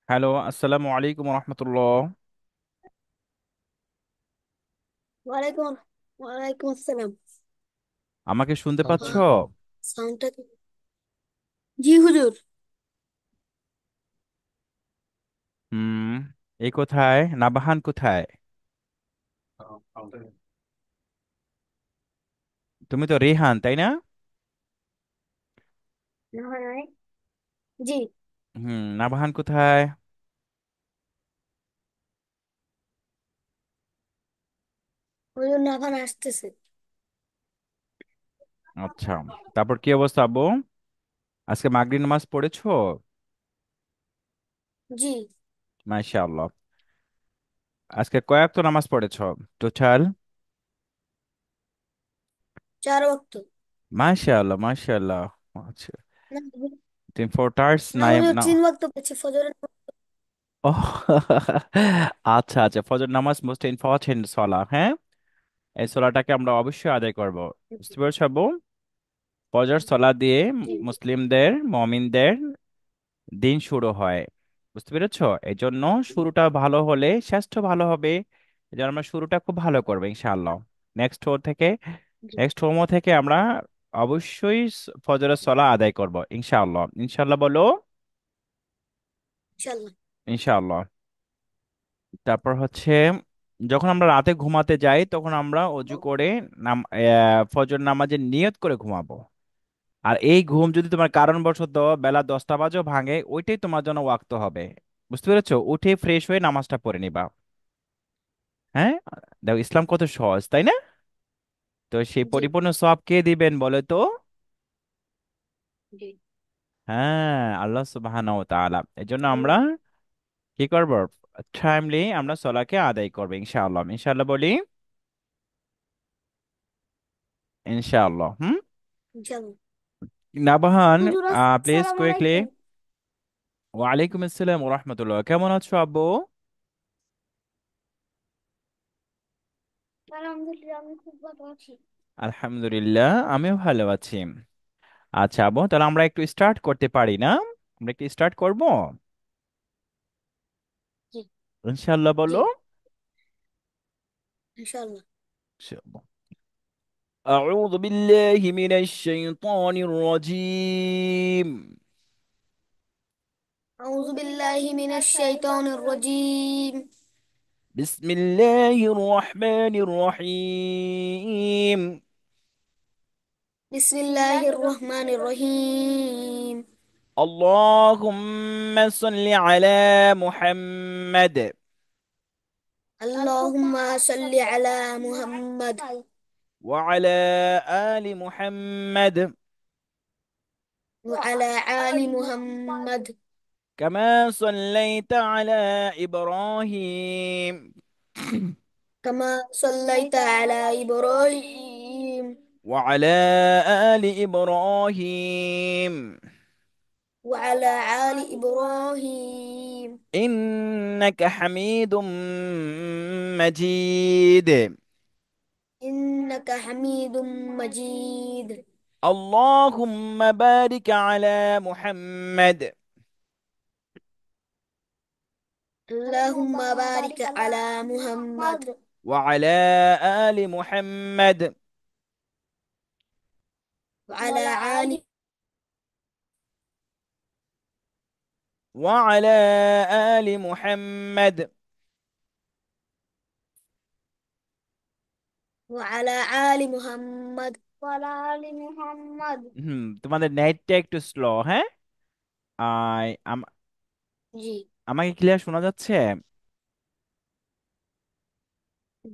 Hello, আসসালামু আলাইকুম রহমতুল্লাহ। ওয়ালাইকুম ওয়ালাইকুম আসসালাম। আমাকে শুনতে পাচ্ছ? সাউন্ডটা জি হুজুর। হুম। এই কোথায়, নাবাহান কোথায়? তুমি তো রেহান, তাই না? না হয় নাই। জি নাবাহান কোথায়? হুজুর, নাভান আসতেছে। আচ্ছা। তারপর কি অবস্থা আব্বু? আজকে মাগরিব নামাজ পড়েছো? জি, মাশাআল্লাহ। আজকে কয়েক তো নামাজ পড়েছো টোটাল? 4 ওয়াক্ত। মাশাআল্লাহ, মাশাআল্লাহ। আচ্ছা। না তুমি ফোর টার্স না নাই হুজুর, না? 3 ওয়াক্ত পড়েছি ফজরের ও আচ্ছা আচ্ছা, ফজর নামাজ মোস্ট ইম্পর্টেন্ট সলা, হ্যাঁ। এই সলাটাকে আমরা অবশ্যই আদায় করব। বুঝতে পেরেছো আব্বু? ফজর সলা দিয়ে জি মুসলিমদের, মমিনদের দিন শুরু হয়। বুঝতে পেরেছো? এই জন্য শুরুটা ভালো হলে শ্রেষ্ঠ ভালো হবে। এই জন্য আমরা শুরুটা খুব ভালো করবো ইনশাআল্লাহ। নেক্সট হোম থেকে জি নেক্সট হোম থেকে আমরা অবশ্যই ফজরের সলা আদায় করব ইনশাআল্লাহ। ইনশাআল্লাহ বলো। ইনশাল্লাহ। ইনশাআল্লাহ। তারপর হচ্ছে, যখন আমরা রাতে ঘুমাতে যাই তখন আমরা অজু করে ফজর নামাজের নিয়ত করে ঘুমাবো। আর এই ঘুম যদি তোমার কারণবশত বেলা 10টা বাজেও ভাঙে, ওইটাই তোমার জন্য ওয়াক্ত হবে। বুঝতে পেরেছো? উঠে ফ্রেশ হয়ে নামাজটা পড়ে নিবা। হ্যাঁ। দেখো ইসলাম কত সহজ, তাই না? তো সেই জি পরিপূর্ণ সওয়াব কে দিবেন বলে তো? জি হ্যাঁ, আল্লাহ সুবহানাহু ওয়া তাআলা। এই জন্য আমরা আল্লাহ। কি করব? টাইমলি আমরা সলাকে আদায় করবো ইনশাআল্লাহ। ইনশাআল্লাহ বলি। ইনশাআল্লাহ। ইনশাল্লাহ। নাবাহান, হুজুর, প্লিজ আসসালামু কুইকলি। আলাইকুম। ওয়ালাইকুম আসসালাম ওয়া রাহমাতুল্লাহ। কেমন আছো আব্বু? আলহামদুলিল্লাহ, আমি খুব ভালো আছি। আলহামদুলিল্লাহ, আমিও ভালো আছি। আচ্ছা আব্বু, তাহলে আমরা একটু স্টার্ট করতে পারি না? আমরা একটু স্টার্ট করব জি ইনশাআল্লাহ জি বলো। ইনশাল্লাহ। ইনশাআল্লাহ। أعوذ بالله من الشيطان الرجيم. أعوذ بالله من الشيطان الرجيم. بسم الله الرحمن الرحيم. بسم الله الرحمن الرحيم. اللهم صل على محمد اللهم صل على محمد وعلى آل محمد وعلى آل محمد كما صليت على إبراهيم كما صليت على إبراهيم وعلى آل إبراهيم وعلى آل إبراهيم إنك حميد مجيد. إنك حميد مجيد. اللهم بارك على محمد اللهم بارك على محمد وعلى آل محمد وعلى آل وعلى آل محمد. وعلى آل محمد وعلى آل محمد. তোমাদের নেটটা একটু স্লো, হ্যাঁ। আই আম- জি আমাকে ক্লিয়ার শোনা যাচ্ছে?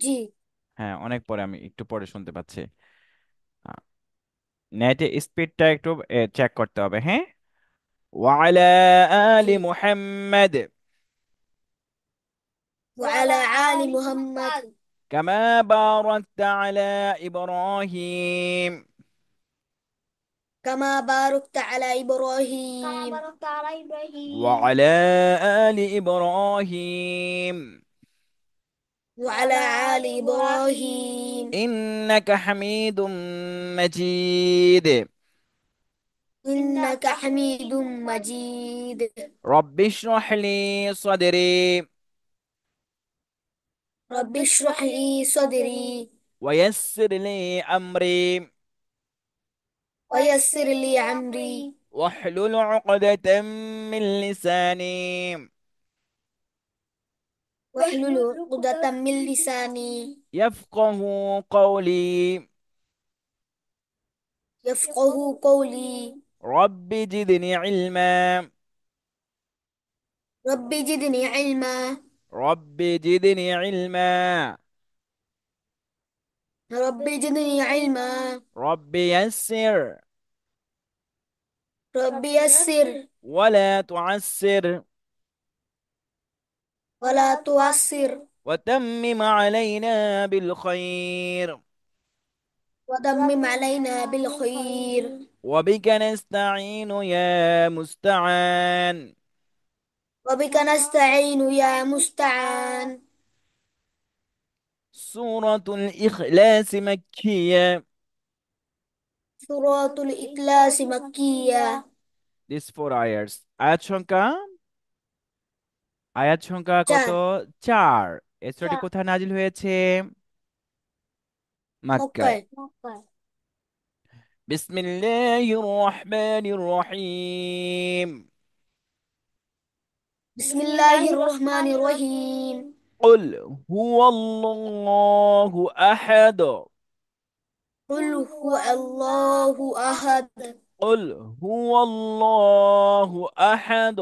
জি হ্যাঁ, অনেক পরে, আমি একটু পরে শুনতে পাচ্ছি। নেটে স্পিডটা একটু চেক করতে হবে, হ্যাঁ। وعلى آل জি محمد وعلى آل محمد كما باركت على إبراهيم كما باركت على إبراهيم كما باركت على إبراهيم وعلى آل إبراهيم وعلى آل إبراهيم إنك حميد مجيد. إنك حميد مجيد. رب اشرح لي صدري رب اشرح لي صدري ويسر لي أمري ويسر لي أمري واحلل عقدة من لساني واحلل عقدة من لساني يفقه قولي. يفقه قولي. رب زدني علما. رب زدني علما. رب زدني علما. رب زدني علما. رب يسر رب يسر ولا تعسر ولا تعسر وتمم علينا بالخير. وتمم علينا بالخير. وبك نستعين يا مستعان. وبك نستعين يا مستعان. سورة الإخلاص مكية. سورة الإخلاص مكية. This four ayats. আয়াত সংখ্যা কত? 4। এই সূরাটি কোথায় নাজিল হয়েছে? মক্কায়। مكة. বিসমিল্লাহির রহমানির রহিম। بسم الله الرحمن الرحيم. قل هو الله أحد. قل هو الله أحد. قل هو الله أحد.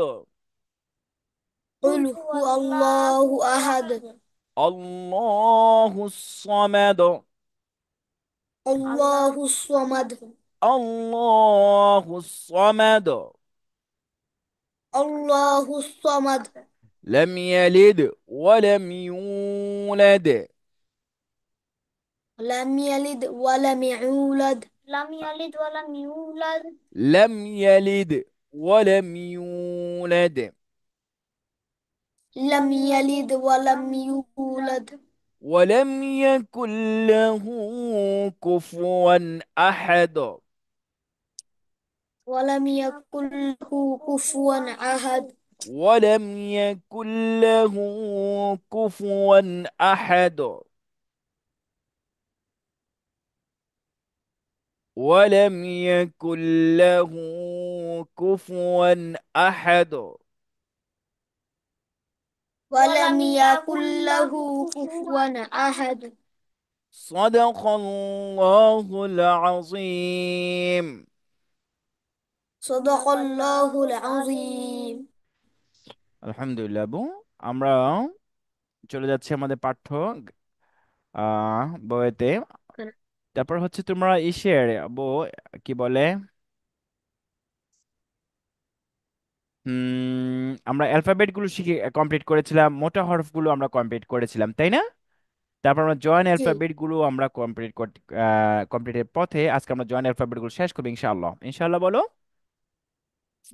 قل هو الله أحد. الله الصمد. الله الصمد. الله الصمد. الله الصمد. لم يلد ولم يولد. لم يلد ولم يولد. لم يلد ولم يولد. لم يلد ولم يولد. لم يلد ولم يولد. ولم يكن له كفوا أحد. ولم يكن له كفوا أحد. ولم يكن له كفوا أحد. ولم يكن له كفوا أحد. ولم يكن له كفوا أحد. صدق الله العظيم. صدق الله العظيم. আলহামদুলিল্লাহ আবু। আমরা চলে যাচ্ছি আমাদের পাঠ্য বইতে। তারপর হচ্ছে তোমরা ইসের আবু কি বলে, আমরা অ্যালফাবেট গুলো শিখে কমপ্লিট করেছিলাম, মোটা হরফগুলো আমরা কমপ্লিট করেছিলাম, তাই না? তারপর আমরা জয়েন্ট জি। অ্যালফাবেট গুলো আমরা কমপ্লিটের পথে আজকে আমরা জয়েন্ট অ্যালফাবেট গুলো শেষ করবো ইনশাআল্লাহ। ইনশাআল্লাহ বলো।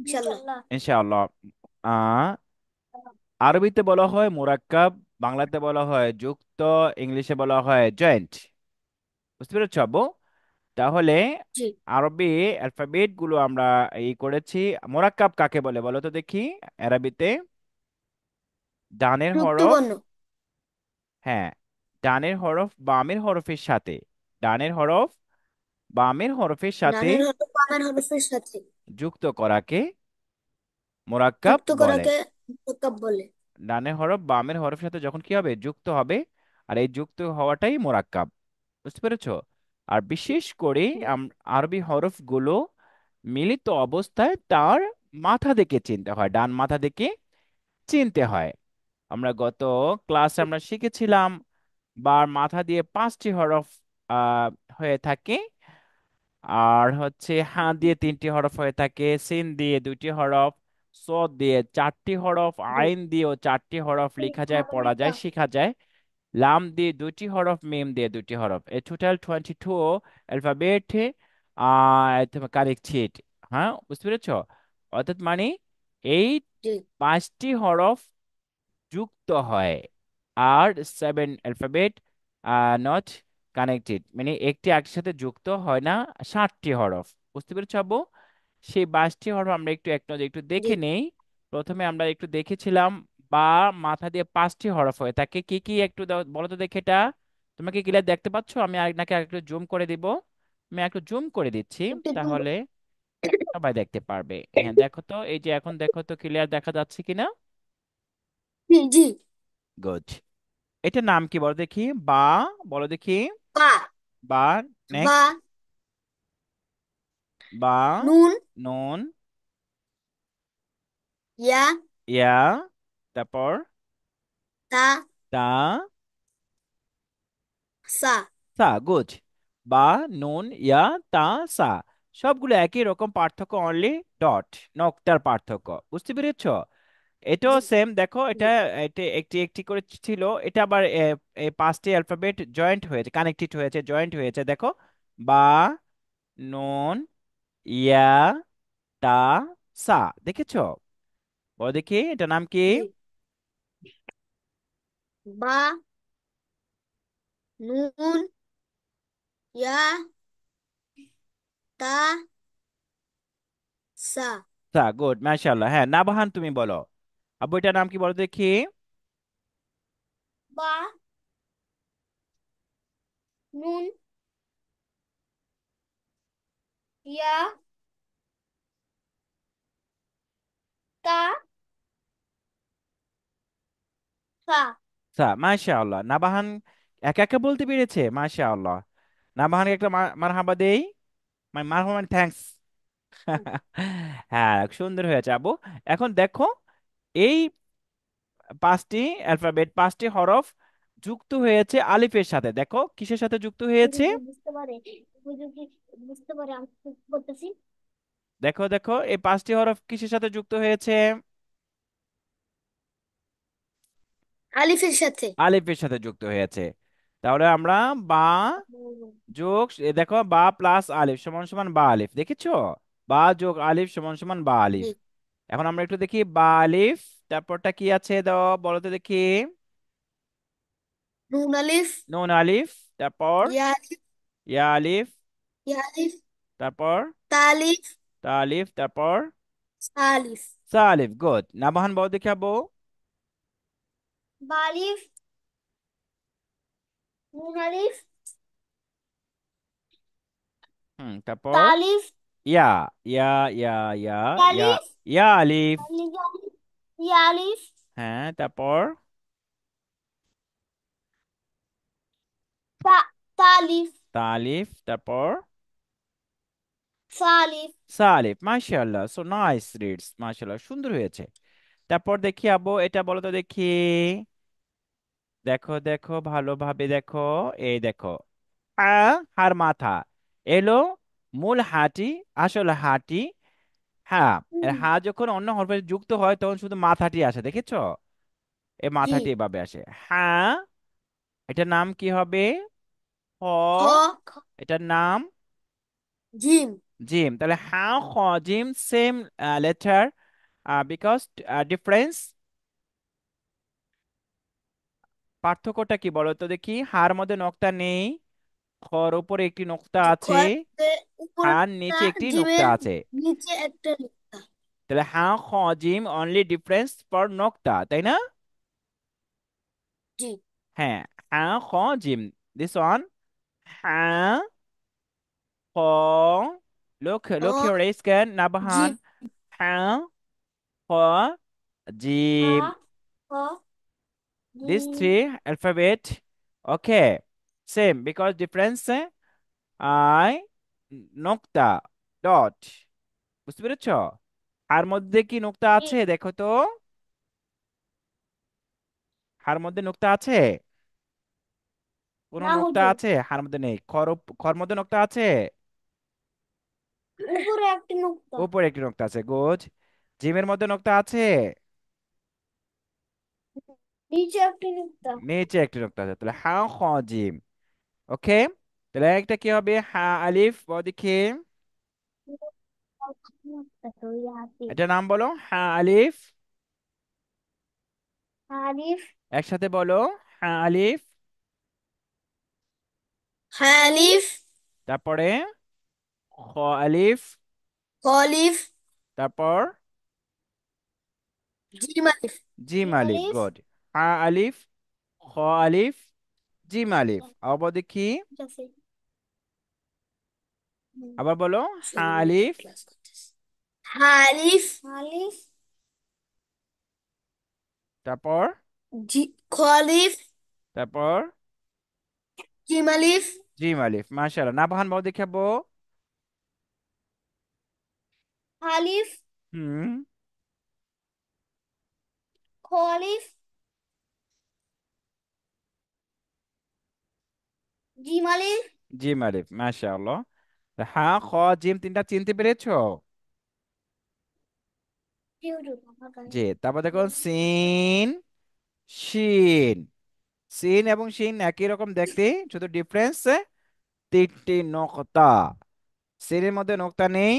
ইনশাল্লাহ। ইনশাআল্লাহ। আহ আরবিতে বলা হয় মুরাক্কাব, বাংলাতে বলা হয় যুক্ত, ইংলিশে বলা হয় জয়েন্ট। বুঝতে পেরেছ আব্বু? তাহলে জি। আরবি অ্যালফাবেট গুলো আমরা করেছি। মোরাক্কাব কাকে বলে বলো তো দেখি আরবিতে? ডানের হরফ। যুক্তবর্ণ। হ্যাঁ, ডানের হরফ বামের হরফের সাথে, ডানের হরফ বামের হরফের সাথে ডানের হরফ বামের হরফের সাথে যুক্ত করাকে মোরাক্কাব যুক্ত বলে। করাকে মুরাক্কাব বলে। ডানের হরফ বামের হরফের সাথে যখন কি হবে, যুক্ত হবে, আর এই যুক্ত হওয়াটাই মোরাক্কাব। বুঝতে পেরেছো? আর বিশেষ করে আরবি হরফগুলো মিলিত অবস্থায় তার মাথা দেখে চিনতে হয়, ডান মাথা দেখে চিনতে হয়। আমরা গত ক্লাসে আমরা শিখেছিলাম বার মাথা দিয়ে 5টি হরফ আহ হয়ে থাকে, আর হচ্ছে হা দিয়ে 3টি হরফ হয়ে থাকে, সিন দিয়ে 2টি হরফ, সদ দিয়ে 4টি হরফ, জি। আইন দিয়েও 4টি হরফ লেখা যায়, পড়া যায়, শেখা যায়, লাম দিয়ে 2টি হরফ, মিম দিয়ে 2টি হরফ, এ টোটাল 22 অ্যালফাবেট কানেক্টেড। হ্যাঁ, বুঝতে পেরেছ? অর্থাৎ মানে এই জি। 5টি হরফ যুক্ত হয়, আর 7 অ্যালফাবেট নট কানেক্টেড, মানে একটি একসাথে যুক্ত হয় না, 7টি হরফ। বুঝতে পেরেছ আব্বু? সেই 22টি হরফ আমরা একটু এক নজরে একটু জি। দেখে নেই। প্রথমে আমরা একটু দেখেছিলাম বা মাথা দিয়ে 5টি হরফ হয়ে থাকে, কি কি একটু বলো তো দেখে এটা। তোমাকে ক্লিয়ার দেখতে পাচ্ছো? আমি নাকি আরেকটু জুম করে দিব। আমি একটু জুম করে দিচ্ছি, একটু দূর। তাহলে সবাই দেখতে পারবে। হ্যাঁ দেখো তো, এই যে এখন দেখো তো ক্লিয়ার দেখা যাচ্ছে কিনা। জি জি। গুড। এটার নাম কি বলো দেখি? বা, বলো দেখি। বা। বা। বা। নেক্সট। বা। নুন। নুন। ইয়া। ইয়া। তারপর তা। তা। সা। সা। গুড। বা, নুন, ইয়া, তা, সা। সবগুলো একই রকম, পার্থক্য অনলি ডট, নক্তার পার্থক্য। বুঝতে পেরেছো? এটাও জি সেম দেখো, জি। এটা এটা একটি একটি করে ছিল, এটা আবার 5টি অ্যালফাবেট জয়েন্ট হয়েছে, কানেক্টেড হয়েছে, জয়েন্ট হয়েছে দেখো। বা, নুন, ইয়া, তা, সা। দেখেছো? বলো দেখি এটা নাম কি? জি। বা। নুন। ইয়া। তা। সা। সা। গুড, মাশাআল্লাহ। হ্যাঁ, নাবাহান তুমি বলো। আব্বু এটার নাম কি বলো দেখি? বা। নুন। ইয়া। তা। সা। সা। মাশাআল্লাহ, নাবাহান একা একা বলতে পেরেছে, মাশাআল্লাহ। নাবাহানকে একটা মারহাবা দেই। মারহাবা মানে থ্যাঙ্কস। হ্যাঁ, সুন্দর হয়েছে আবু। এখন দেখো, এই 5টি হরফ যুক্ত হয়েছে আলিফের সাথে। দেখো কিসের সাথে যুক্ত বুঝি হয়েছে? কি বুঝতে পারে? বুঝি কি বুঝতে পারে আমি কি বলতেছি? দেখো দেখো, এই 5টি হরফ কিসের সাথে যুক্ত হয়েছে? আলিফের সাথে। আলিফের সাথে যুক্ত হয়েছে। তাহলে আমরা বা যোগ দেখো, বা প্লাস আলিফ সমান সমান বা আলিফ, দেখেছো? বা যোগ আলিফ সমান সমান বা আলিফ। জি। এখন আমরা একটু দেখি বা আলিফ, তারপরটা কি আছে দাও বলো তো দেখি। নুন আলিফ। নুন আলিফ। তারপর ইয়া আলিফ। ইয়া আলিফ। ইয়া আলিফ। তারপর তা আলিফ। তা আলিফ। তারপর সা আলিফ। সা আলিফ। গুড। নাবাহান বলো দেখি আব্বু। বা আলিফ। নুন আলিফ। তারপর তা আলিফ। ইয়া। ইয়া। ইয়া। ইয়া। ইয়া ইয়া। আলিফ। ইয়া আলিফ। ইয়া আলিফ। ইয়া আলিফ। হ্যাঁ, তারপর তা। তা আলিফ। তা আলিফ। তারপর সা আলিফ। সা আলিফ। মাশাআল্লাহ, সো নাইস রিডস, মাশাআল্লাহ, সুন্দর হয়েছে। তারপর দেখি আব্বু, এটা বলো তো দেখি। দেখো দেখো ভালোভাবে দেখো। এই দেখো, আ, হার মাথা এলো, মূল হাঁটি, আসলে হাঁটি। হ্যাঁ, এর হুম। হা যখন অন্য হরফে যুক্ত হয় তখন শুধু মাথাটি আসে, দেখেছো? এই জি। মাথাটি এভাবে আসে। হ্যাঁ, এটার নাম কি হবে? খ। হ। খ। এটার নাম জিম। জিম। তাহলে হা খ gym, same letter, because difference, পার্থক্যটা কি বলো তো দেখি? হার মধ্যে নক্তা নেই, খর উপরে একটি নক্তা আছে, খয়ের হার উপরটা, নিচে একটি নক্তা জিমের আছে। নিচে একটা নুক্তা। তাহলে হা খ জিম অনলি ডিফারেন্স ফর নক্তা, তাই না? জি। হ্যাঁ, হা খ জিম, দিস ওয়ান। হা খ, look খ। here is can nabahan। জিম। হা খ হা। জিম, খ। these জিম। three alphabet, okay, same because difference I নোক্তা ডট। বুঝতে পেরেছ? আর মধ্যে কি নোক্তা জি। আছে দেখো তো? হার মধ্যে নোক্তা আছে? কোনো না নোক্তা হুজুর। আছে? হার মধ্যে নেই। খর মধ্যে নোক্তা আছে? উপরে একটি নুক্তা। উপরে একটি নোক্তা আছে, গোজ। জিমের মধ্যে নোক্তা আছে? নিচে একটি নুক্তা। নিচে একটি নোক্তা আছে। তাহলে হা খ জিম, ওকে। তাহলে একটা কি হবে? হা আলিফ, দেখি নুক্তা তো ওই হাতে। এটা নাম বলো, হা আলিফ। আলিফ। একসাথে বলো, হা আলিফ। হ্যাঁ আলিফ। তারপরে খ আলিফ। আলিফ, তারপর জিম আলিফ, জিম জিম আলিফ, আলিফ, গুড। হা আলিফ, খ আলিফ, জিম আলিফ। আবার দেখি, আছে। আবার বলো। হা সন্ধ্যা আলিফ, ক্লাস করতেছে। আলিফ, আলিফ, তারপর জি, খলিফ, তারপর জিম আলিফ, জিম আলিফ, মাশাআল্লাহ। না বাহান বাবু দেখাবো। আলিফ, হুম। খলিফ, জিম আলিফ, জিম আলিফ, মাশাআল্লাহ। হা খ জিম তিনটা চিনতে পেরেছো? জি। তারপর দেখো সিন, শিন। সিন এবং শিন একই রকম দেখতে, শুধু ডিফারেন্স তিনটি নকতা। সিনের মধ্যে নকতা নেই,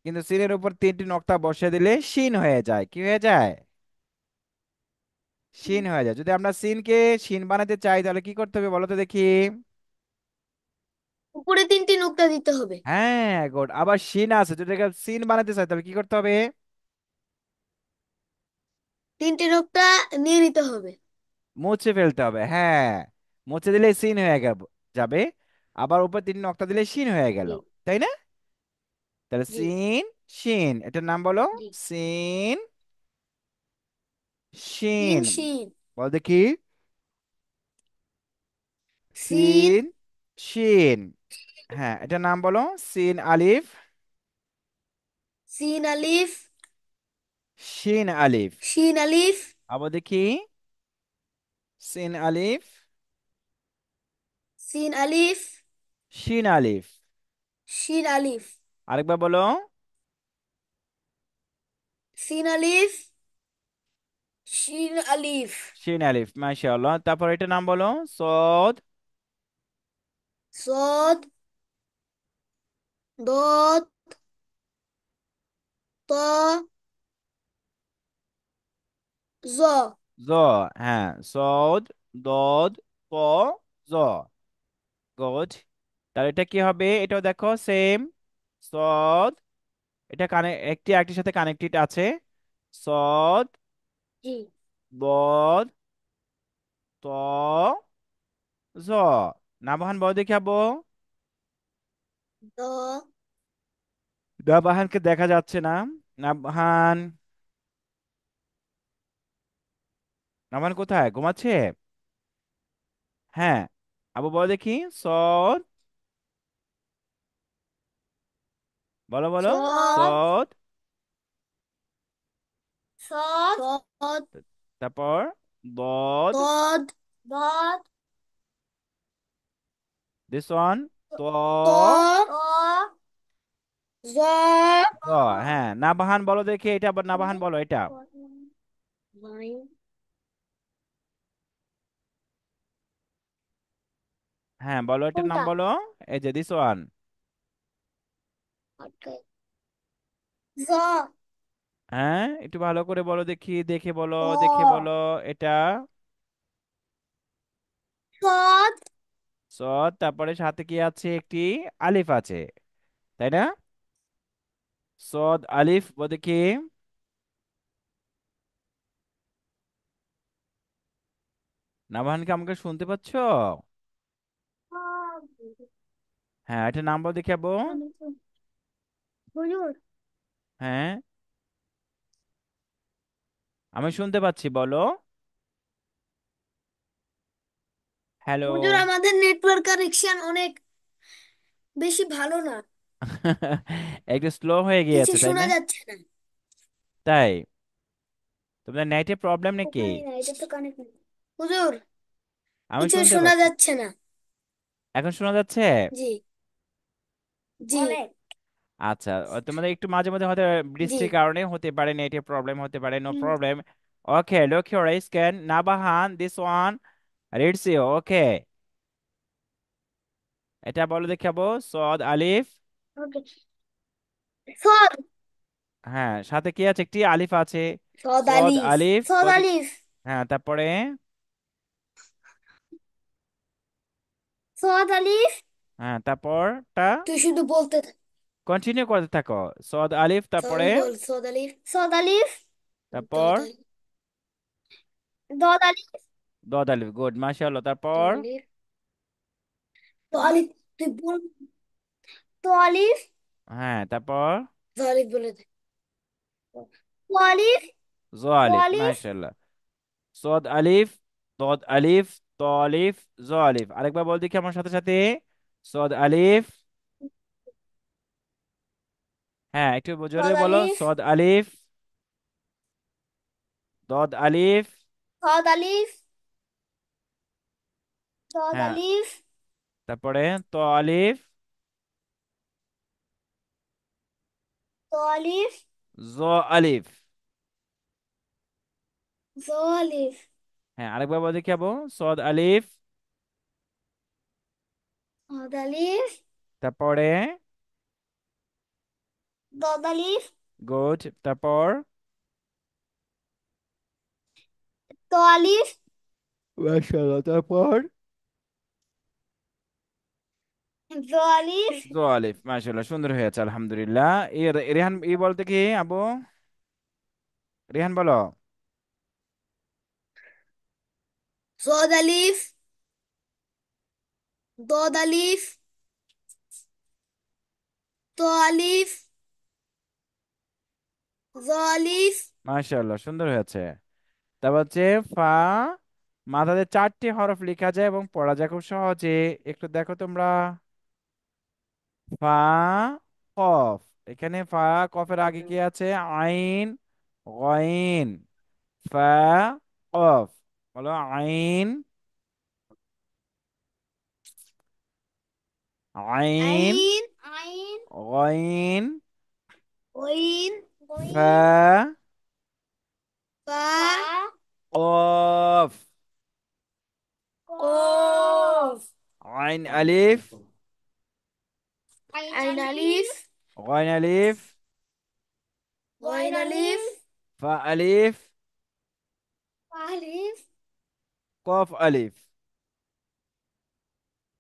কিন্তু সিনের উপর তিনটি নকতা বসিয়ে দিলে শিন হয়ে যায়। কি হয়ে যায়? শিন হয়ে যায়। যদি আমরা সিনকে শিন বানাতে চাই তাহলে কি করতে হবে বলো তো দেখি। উপরে তিনটি নোক্তা দিতে হবে। হ্যাঁ, গুড। আবার শিন আছে, যদি এটাকে সিন বানাতে চাই তাহলে কি করতে হবে? তিনটি নোক্তা নিয়ে নিতে হবে। মুছে ফেলতে হবে, হ্যাঁ। মুছে দিলে সিন হয়ে যাবে। আবার উপর তিন নকটা দিলে শিন হয়ে গেল, জি, তাই না? তাহলে জি, সিন, শিন, এটার নাম বলো। জি। সিন, সিন শিন। শিন, বল দেখি। সিন, সিন, শিন। হ্যাঁ, এটার নাম বলো। সিন আলিফ, সিন আলিফ, শিন আলিফ। শিন আলিফ, আবার দেখি। সিন আলিফ, সিন আলিফ, শিন আলিফ। শিন আলিফ, আরেকবার বলো। সিন আলিফ, শিন আলিফ, শিন আলিফ, মাশাআল্লাহ। তারপর এটার নাম বলো। সদ, সদ, দদ, ত, জ, জ। হ্যাঁ, সদ, দদ, প, জ। গুড। তাহলে এটা কি হবে? এটাও দেখো সেম। সদ, এটা একটি আরেকটির সাথে কানেক্টেড আছে। সদ, জি, বদ, ত, জ। নাবাহান বড় দেখাবো। দ, নাবাহানকে দেখা যাচ্ছে না। নাবাহান, নাবাহান কোথায়, ঘুমাচ্ছে? হ্যাঁ, আবু বলো দেখি। সদ, বলো বলো। সদ, সদ, সদ, সদ, তারপর বদ, দদ, দদ, দিস ওয়ান, ত, ত, ত, জ, জ। হ্যাঁ, নাবাহান বলো দেখি, এটা আবার নাবাহান বলো এটা। হ্যাঁ, বলো এটার নাম কোনটা? বলো। এই যে দিস ওয়ান। জ, হ্যাঁ, একটু ভালো করে বলো দেখি, দেখে বলো, দেখে ত, বলো। এটা সদ, সদ, তারপরে সাথে কি আছে? একটি আলিফ আছে, তাই না? সদ আলিফ বলো দেখি। নাবাহানকে আমাকে শুনতে পাচ্ছো? হ্যাঁ, এটা নাম বলো দেখাবো। হুজুর, হ্যাঁ, আমি শুনতে পাচ্ছি, বলো। হ্যালো। হুজুর আমাদের নেটওয়ার্ক কানেকশন অনেক বেশি ভালো না। একটু স্লো হয়ে কিছু গিয়েছে, তাই শোনা না? যাচ্ছে না। তাই? তোমাদের নেটে প্রবলেম নাকি? জানি না, এটা তো কানেক্ট নেই। হুজুর আমি কিছু শুনতে শোনা পাচ্ছি। যাচ্ছে না। এখন শোনা যাচ্ছে? জি, জি, আচ্ছা, তোমাদের একটু মাঝে মাঝে হয়তো জি। বৃষ্টির কারণে হতে পারে, নেটের প্রবলেম হতে পারে। No problem. Okay, look here I scan নাবাহান this one, reads you. Okay, এটা বলো দেখাবো। সদ আলিফ। ওকে, সদ, হ্যাঁ, সাথে কি আছে? একটি আলিফ আছে। সদ সদ আলিফ, আলিফ সদ আলিফ, হ্যাঁ, তারপরে সদ আলিফ। হ্যাঁ, তারপরটা তুই শুধু বলতে থাক। কন্টিনিউ করতে থাকো। সদ আলিফ, তারপরে? সরি বল, সদ আলিফ, সদ আলিফ, তারপর? দদ আলিফ, দদ আলিফ, দদ আলিফ, গুড, মাশাআল্লাহ। দদ তারপর? আলিফ, তো আলিফ, তুই বল, তো আলিফ, হ্যাঁ, তারপর? তো আলিফ বলে দে, তো আলিফ, জ তো আলিফ, আলিফ, মাশাআল্লাহ। সদ আলিফ, দদ আলিফ, ত আলিফ, জ আলিফ। আরেকবার বল দেখি আমার সাথে সাথে। সদ আলিফ। হ্যাঁ, একটু জোরে সদ বলো। আলিফ, সদ আলিফ, দদ আলিফ। সদ আলিফ, সদ হ্যাঁ, আলিফ, তারপরে? ত আলিফ, তো আলিফ, জ আলিফ। জো আলিফ, হ্যাঁ, আরেকবার বল দেখি আবু। সদ আলিফ, সদ আলিফ, তারপরে? দদ আলিফ, গুড, তারপর? তো আলিফ, মাশাআল্লাহ, তারপর? জো আলিফ, জো আলিফ, মাশাআল্লাহ, সুন্দর হয়েছে, আলহামদুলিল্লাহ। রেহান বলতে কি আবু? রেহান বলো। সদ আলিফ, দদ আলিফ, তো আলিফ, জো আলিফ, মাশাআল্লাহ, সুন্দর হয়েছে। তারপর হচ্ছে ফা, মাথাতে 4টি হরফ লেখা যায় এবং পড়া যায় খুব সহজে। একটু দেখো তোমরা। ফা, কফ। এখানে ফা, কফের আগে কি আছে? আইন, গইন। ফা, কফ। বলো আইন, আইন, আইন, আইন, গইন, ওইন, ফা, গইন, ফা, কফ। কফ, আইন আলিফ, আইন আলিফ, গইন আলিফ, গইন আলিফ, ফা আলিফ, ফা আলিফ, কফ আলিফ।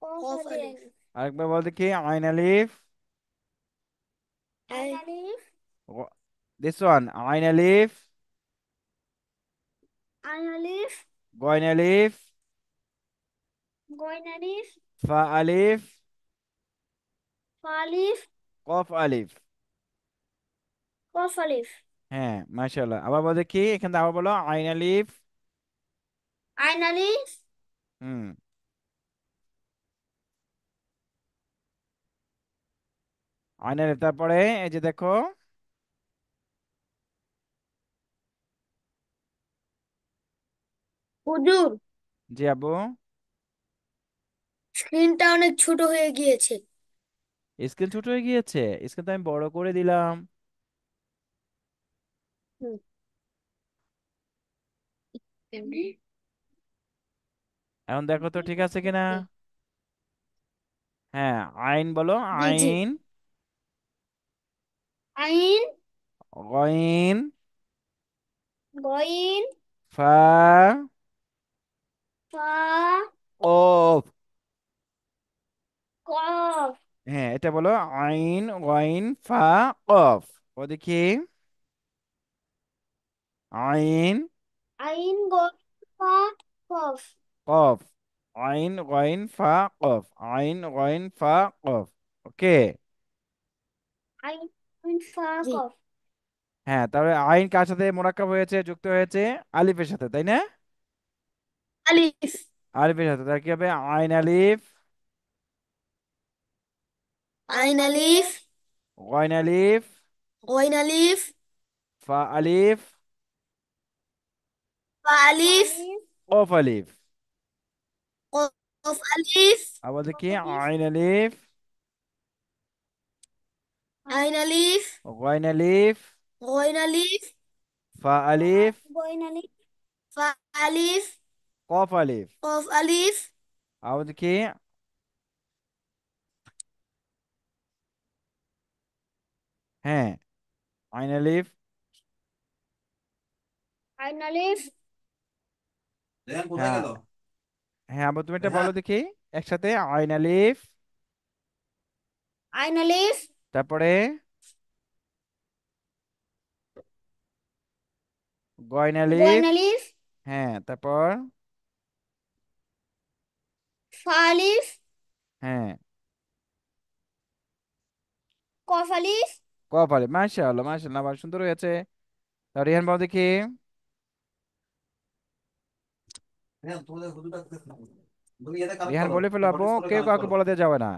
কফ আলিফ, আরেকবার বল দেখি। আইন আলিফ, আইন আলিফ, দিস ওয়ান, আইন আলিফ, আইন আলিফ, গইন আলিফ, গইন আলিফ, ফা আলিফ, ফা আলিফ, কফ আলিফ। কফ আলিফ, হ্যাঁ, মাশাআল্লাহ। আবার বল দেখি, এখান থেকে আবার বলো। আইন আলিফ। আইন আলিফ, হুম। আইন আলিফ, তারপরে? এই যে দেখো। হুজুর, জি আবু। স্ক্রিনটা অনেক ছোট হয়ে গিয়েছে। স্ক্রিন ছোট হয়ে গিয়েছে? স্ক্রিন তো আমি বড় করে দিলাম। হুম, এমনি? এখন দেখো তো ঠিক আছে কিনা। হ্যাঁ, আইন বলো। জি জি, আইন, আইন, গইন, গইন, ফা, ফা, কফ। কফ, হ্যাঁ, এটা বলো। আইন, গইন, ফা, কফ। ও দেখি। আইন, আইন, গইন, ফা, কফ, কফ। আইন, গইন, ফা, কফ। আইন, গইন, ফা, কফ। ওকে। আইন, গইন, ফা, কফ, হ্যাঁ, তাহলে আইন কার সাথে মোরাক্কাব হয়েছে, যুক্ত হয়েছে? আলিফের সাথে, তাই না? আলিফ, আলিফের সাথে, তাহলে কি হবে? আইন আলিফ, আইন আলিফ, গইন আলিফ, গইন আলিফ, ফা আলিফ, ফা আলিফ, কফ আলিফ। কফ আলিফ, আবার দেখি। আইন আলিফ, আইন আলিফ, গইন আলিফ, গইন আলিফ, ফা আলিফ, গইন আলিফ, ফা আলিফ, কফ আলিফ। কফ আলিফ, আবার দেখি। হ্যাঁ, আইন আলিফ। আইন আলিফ, রেহান কোথায় হ্যাঁ, গেল? হ্যাঁ, আবার তুমি এটা বলো রেহান, দেখি একসাথে। আইন আলিফ, আইন আলিফ, তারপরে গয়নালিফ। গয়নালিফ, হ্যাঁ, তারপর ফালিফ, হ্যাঁ, কফালিফ। কপালে। মাশাআল্লাহ, মাশাআল্লাহ, আবার সুন্দর হয়েছে। তাহলে রিহান বাবু দেখি। হ্যাঁ, তোমাদের হুজুরটা দেখতে হবে। তুমি এটা কানেক্ট রিহান করো, বলে ফেলো আপু, হটস্পটে কেউ কানেক্ট কাউকে করো। বলাতে যাবে না,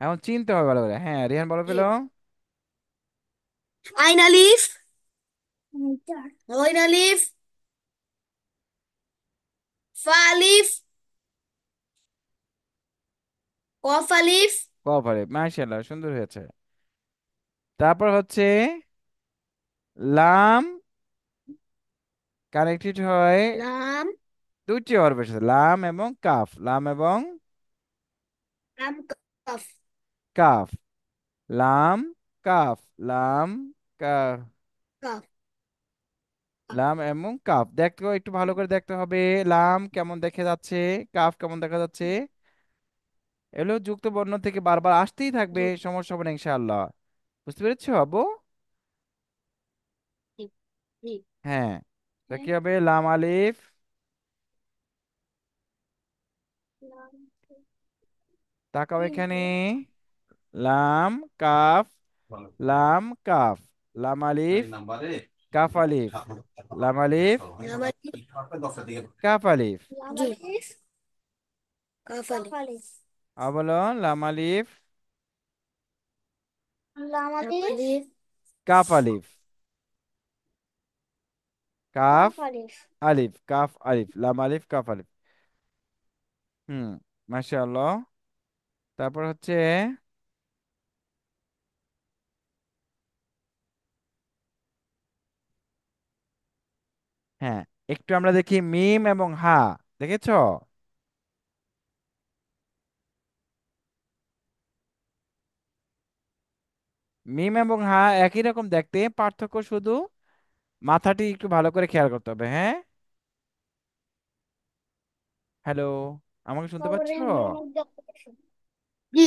এখন চিনতে হবে ভালো করে। হ্যাঁ, রিহান বলে জি। ফেলো। আইনালিফ, গয়নালিফ, ফালিফ, কফালিফ, কপালে। মাশাআল্লাহ, সুন্দর হয়েছে। তারপর হচ্ছে লাম কানেক্টেড হয় লাম, দুইটি হরফের সাথে, লাম এবং কাফ, লাম এবং লাম, কফ, কাফ। লাম, কাফ, লাম, কাফ, কফ, লাম এবং কাফ। দেখতে একটু ভালো করে দেখতে হবে। লাম কেমন দেখে যাচ্ছে, কাফ কেমন দেখা যাচ্ছে। এগুলো যুক্ত বর্ণ থেকে বারবার আসতেই থাকবে, জি, সমস্যা হবে না ইনশাআল্লাহ। বুঝতে পেরেছো আব্বু? জি, জি। হ্যাঁ। তা হ্যাঁ, কি হবে? লাম আলিফ, লাম, তাকাও এখানে। তিনটে, লাম, কাফ, বলো। লাম, কাফ, লাম আলিফ, এই নাম্বারে কাফ আলিফ, লাম আলিফ, লামালিফ, 10টার দিকে। কাফ আলিফ। লামালিফ, কফালিফ, বলো লাম আলিফ, লামালিফ, কাফ আলিফ, কাফ কফালিফ। আলিফ, কাফ আলিফ, লাম আলিফ, কাফ আলিফ। হুম, মাশাআল্লাহ। তারপর হচ্ছে হ্যাঁ, একটু আমরা দেখি মিম এবং হা। দেখেছো? মিম এবং হা একই রকম দেখতে, পার্থক্য শুধু মাথাটি একটু ভালো করে খেয়াল করতে হবে। হ্যাঁ, হ্যালো, আমাকে শুনতে তারপরে পাচ্ছো? মেহনত দেখতে পাচ্ছি। জি।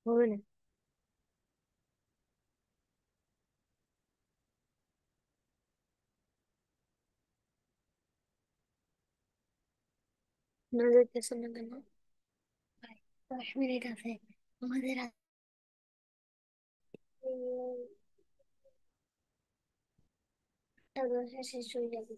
হবে না, না যেতেছে না কেন? ভাই, 10 মিনিট আছে আমাদের হাতে। শেষ হয়ে যাবে।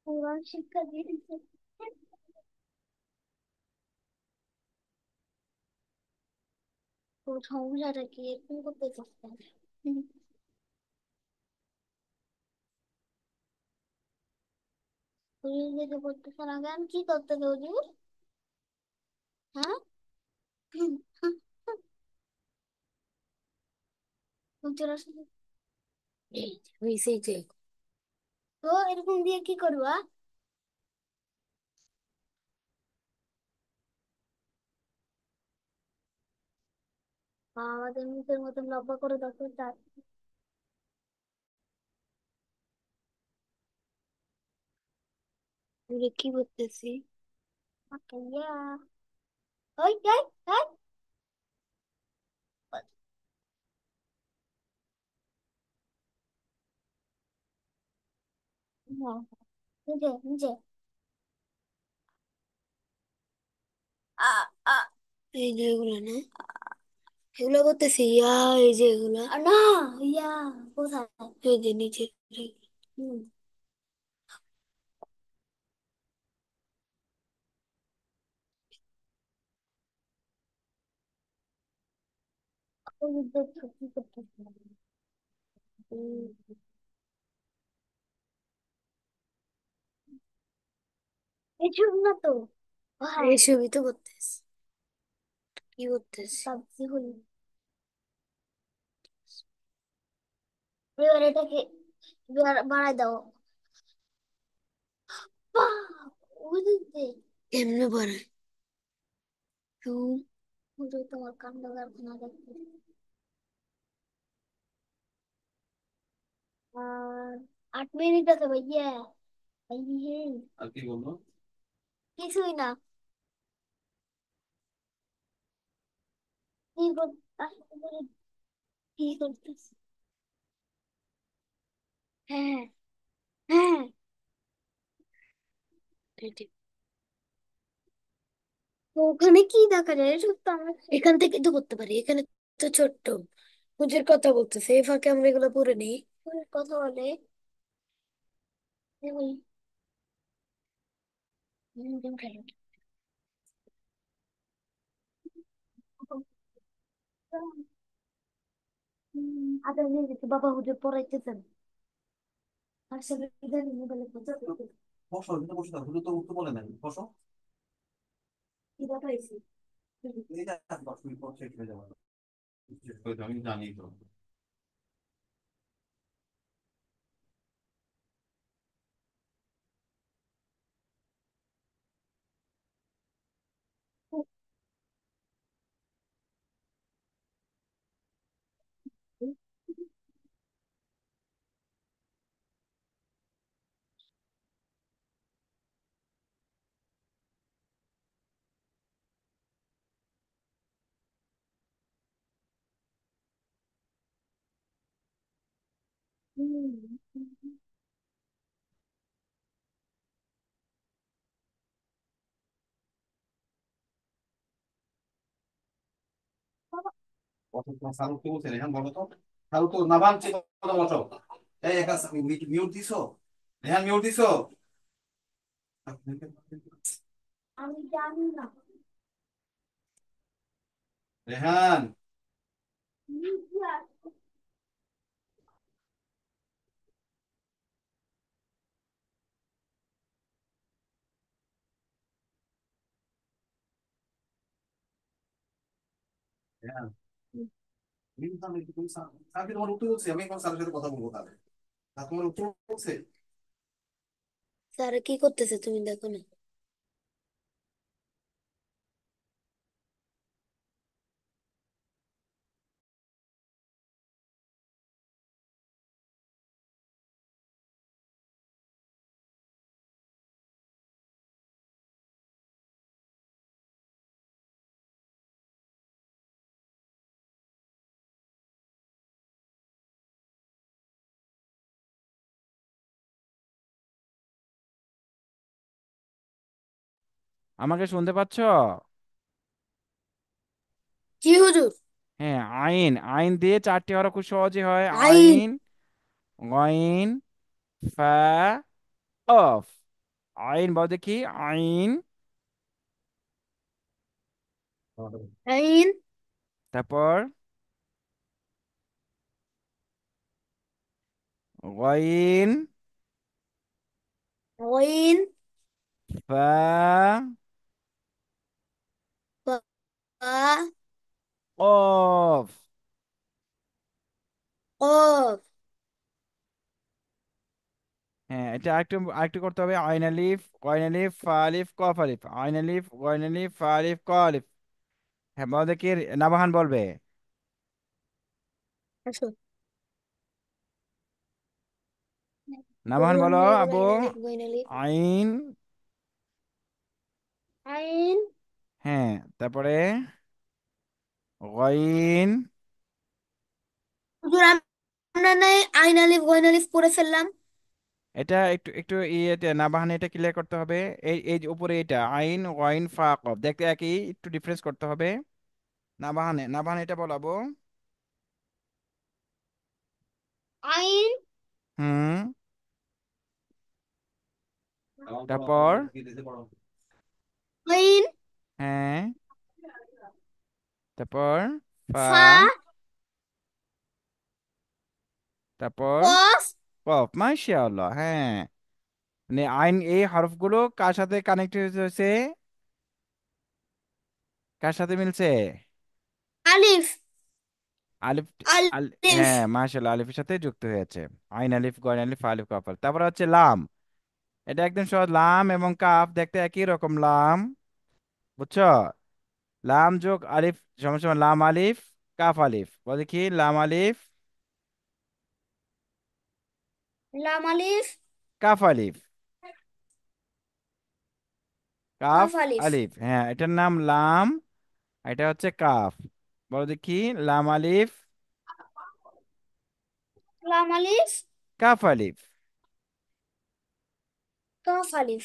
কোরআন শিক্ষা দিয়ে দিচ্ছে। তো সমস্যাটা কি এরকম করতে চাচ্ছে? হুজুর যেতে করতেছে না কেন? কি করতেছে হুজুর? হ্যাঁ, হুজুর আসলে এই যে, হইছে এই যে। তো এরকম দিয়ে কি করবা? আমাদের মুখের মতন লব্বা করে দেখো তার। কি করতেছি? ওকে, ইয়া। ওই, ওই, ওই। হ্যাঁ, নিজে নিজে। এই যে এগুলা না, এগুলো করতেছি ইয়া, এই যে এগুলা না, ইয়া কোথায়, এই যে নিচে। হুম। ওই যে দেখছো কি করতেছি। হুম। এই ছবি না তো, এই ছবি তো করতেছি, কি করতেছি সবজি হল। এবার এটাকে বাড়াই দাও। বাহ! ওই দিক দিয়ে কেমনে বাড়ায়? ওই তোমার কাণ্ড কারখানা দেখতে। আর 8 মিনিট আছে ভাইয়া, ভাইয়া আর কি বলবো? কিছুই না। কি কি করতেছি? হ্যাঁ, হ্যাঁ, ঠিক। তো ওখানে কি দেখা যায় এসব তো আমরা এখান থেকে তো করতে পারি, এখানে তো ছোট্ট পুজোর কথা বলতেছে, এই ফাঁকে আমরা এগুলো পড়ে নিই। পুজোর কথা বলে এগুলি খেলো। আগে নিয়ে যেতে বাবা হুজুর পড়াইতেছেন, আর সে ইদানিং মোবাইলে খোঁজা করতে। বসো, কিন্তু বসে থাকো, হুজুর তো উঠতে বলে নাই, বসো। কি দেখাইছি? এই যে 10 মিনিট পর শেষ হয়ে যাবে। শেষ হয়ে যাবে, আমি জানি তো। কত তোমার স্যার উঠতে বলছে, রেহান বলো তো। স্যার তো না বানছে, কথা বসো। এই একা মিউট দিছো? রেহান মিউট দিছো? আমি জানি না। রেহান। রেহান, কিন্তু আমি তুমি স্যারকে তোমার উঠতে বলছি, আমি এখন স্যারের সাথে কথা বলবো তাহলে। স্যার তোমার উঠতে বলছে? স্যার কি করতেছে তুমি দেখো না? আমাকে শুনতে পাচ্ছ? কি হুজুর? হ্যাঁ, আইন আইন দিয়ে 4টি হরফ খুব সহজে হয়। আইন। আইন, গইন, ফা, অফ। আইন বল দেখি, আইন। আইন। তারপর গইন, আইন। ফা, বা। অফ। অফ। হ্যাঁ, এটা আরেকটু আরেকটু করতে হবে। আইন আলিফ, গইন আলিফ, ফা আলিফ, কফ আলিফ। আইন আলিফ, গইন আলিফ, ফা আলিফ, ক আলিফ। হ্যাঁ বল দেখি, নাবাহান বলবে। আসো। নাবাহান বলো আবু। আলিফ। আইন। আইন। হ্যাঁ, তারপরে গইন। হুজুর আমরা নাই আইন আলিফ গইন আলিফ পড়ে ফেললাম। এটা একটু একটু ইয়ে না বাহানে এটা ক্লিয়ার করতে হবে। এই এই যে উপরে এটা আইন ওয়াইন ফা কফ দেখতে একই, একটু ডিফারেন্স করতে হবে। না বাহানে না বাহানে এটা বলাবো। আইন, হুম। তারপর আইন, হ্যাঁ, তারপর ফা, ফা, তারপর কফ, কফ। মাশাআল্লাহ, হ্যাঁ। মানে আইন এই হরফগুলো কার সাথে কানেক্টেড হয়েছে, কার সাথে মিলছে? আলিফ, আলিফ। আলিফ, হ্যাঁ মাশাআল্লাহ, আলিফের সাথে যুক্ত হয়েছে। আইন আলিফ গয় আলিফ আলিফ কাফ আলিফ। তারপর হচ্ছে লাম। এটা একদম সহজ, লাম এবং কাফ দেখতে একই রকম। লাম, বুঝছো? লাম যোগ আলিফ সমান সমান লাম আলিফ কাফ আলিফ। বলে কি লাম আলিফ লাম আলিফ, কাফ আলিফ, কাফ কফ আলিফ, আলিফ। হ্যাঁ, এটার নাম লাম, এটা হচ্ছে কাফ। বলো দেখি লাম আলিফ লাম আলিফ, কাফ আলিফ। কফ আলিফ,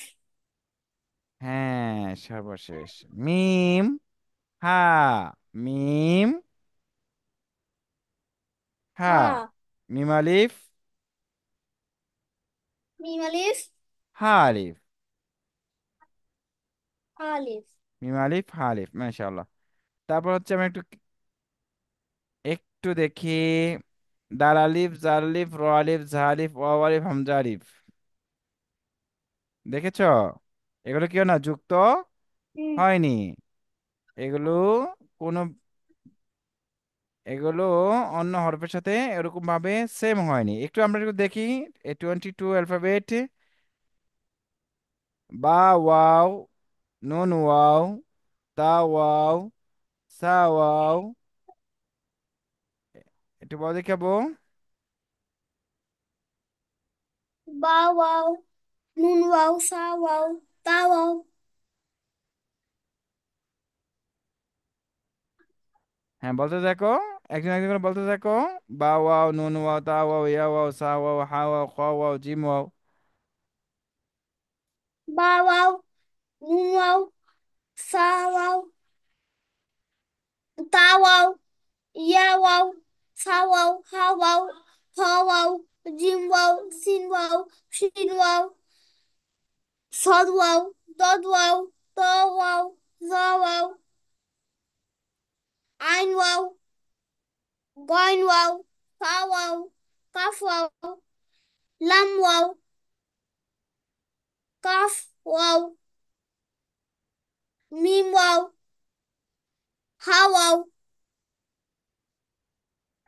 হ্যাঁ, সর্বশেষ মিম হা, মিম হা, হা, মিম আলিফ মিম আলিফ, হা আলিফ, আলিফ, মিম আলিফ হা আলিফ। মাশাআল্লাহ। তারপর হচ্ছে আমি একটু একটু দেখি, দাল আলিফ জাল আলিফ র আলিফ ঝা আলিফ ওয়াও আলিফ হামজা আলিফ। দেখেছো? এগুলো কি না যুক্ত হুম, হয়নি। এগুলো কোনো, এগুলো অন্য হরফের সাথে এরকম ভাবে সেম হয়নি। একটু আমরা একটু দেখি। 22 অ্যালফাবেট, বা ওয়াও, নুন ওয়াও, তা ওয়াও, সা ওয়াও। একটু বড় দেখাবো। বা ওয়াও, নুন ওয়াও, সা ওয়াও, তা ওয়াও, হ্যাঁ, বলতে দেখো, একজন একজন করে বলতে দেখো। বা ওয়াও, নুন ওয়াও, তা ওয়াও, ইয়া ওয়াও, সা ওয়াও, হা ওয়াও, খ ওয়াও, জিম ওয়াও। বা ওয়াও, নুন ওয়াও, সা ওয়াও, তা ওয়াও, ইয়া ওয়াও, সা ওয়াও, হা ওয়াও, খ ওয়াও, জিম ওয়াও, সিন ওয়াও, শিন ওয়াও, صاد واو، ضاد واو، طا واو، ظا واو، عين واو، غين واو، فا واو، قاف واو، لام واو، قاف واو، ميم واو، হা ওয়াও।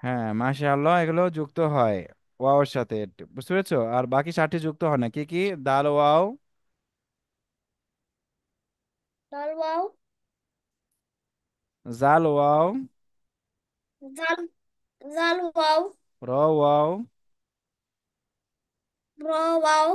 হ্যাঁ মাশাআল্লাহ, এগুলো যুক্ত হয় ওয়াওর সাথে। বুঝতে পেরেছো? আর বাকি 7টি যুক্ত হয় না। কি কি? দাল ওয়াও, দাল ওয়াও, জাল ওয়াও, জাল, জাল ওয়াও, র ওয়াও, র ওয়াও,